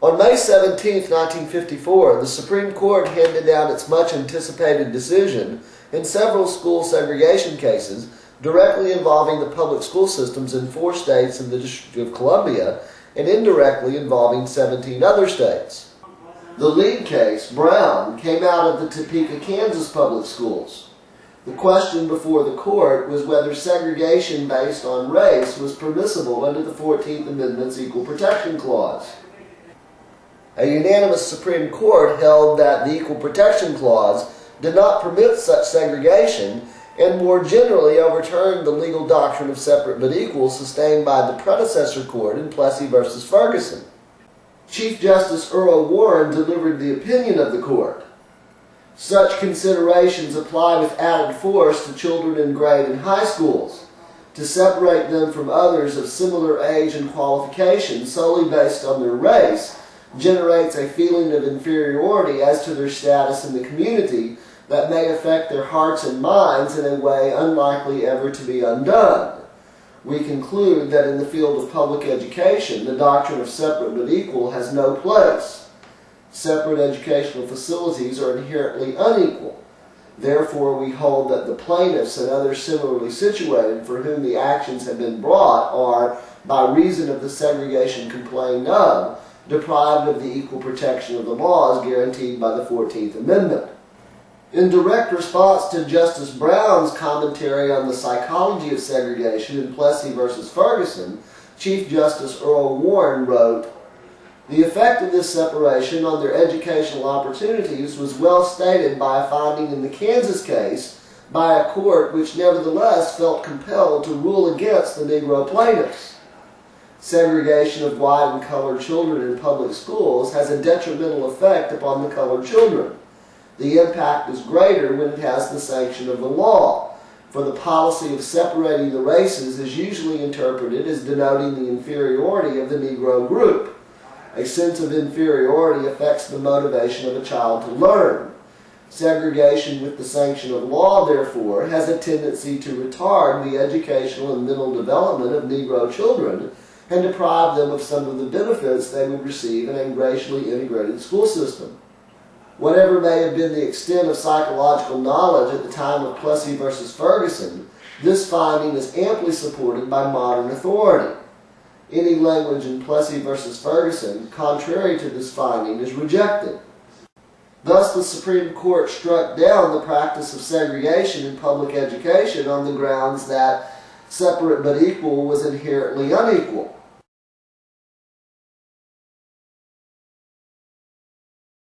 On May 17, 1954, the Supreme Court handed down its much-anticipated decision in several school segregation cases directly involving the public school systems in 4 states in the District of Columbia and indirectly involving 17 other states. The lead case, Brown, came out of the Topeka, Kansas public schools. The question before the court was whether segregation based on race was permissible under the 14th Amendment's Equal Protection Clause. A unanimous Supreme Court held that the Equal Protection Clause did not permit such segregation and more generally overturned the legal doctrine of separate but equal sustained by the predecessor court in Plessy v. Ferguson. Chief Justice Earl Warren delivered the opinion of the court. Such considerations apply with added force to children in grade and high schools. To separate them from others of similar age and qualifications solely based on their race generates a feeling of inferiority as to their status in the community that may affect their hearts and minds in a way unlikely ever to be undone. We conclude that in the field of public education, the doctrine of separate but equal has no place. Separate educational facilities are inherently unequal. Therefore, we hold that the plaintiffs and others similarly situated for whom the actions have been brought are, by reason of the segregation complained of, deprived of the equal protection of the laws guaranteed by the 14th Amendment. In direct response to Justice Brown's commentary on the psychology of segregation in Plessy v. Ferguson, Chief Justice Earl Warren wrote, "The effect of this separation on their educational opportunities was well stated by a finding in the Kansas case by a court which nevertheless felt compelled to rule against the Negro plaintiffs. Segregation of white and colored children in public schools has a detrimental effect upon the colored children. The impact is greater when it has the sanction of the law, for the policy of separating the races is usually interpreted as denoting the inferiority of the Negro group. A sense of inferiority affects the motivation of a child to learn. Segregation with the sanction of law, therefore, has a tendency to retard the educational and mental development of Negro children and deprive them of some of the benefits they would receive in a racially integrated school system. Whatever may have been the extent of psychological knowledge at the time of Plessy v. Ferguson, this finding is amply supported by modern authority. Any language in Plessy v. Ferguson contrary to this finding is rejected. Thus, the Supreme Court struck down the practice of segregation in public education on the grounds that separate but equal was inherently unequal.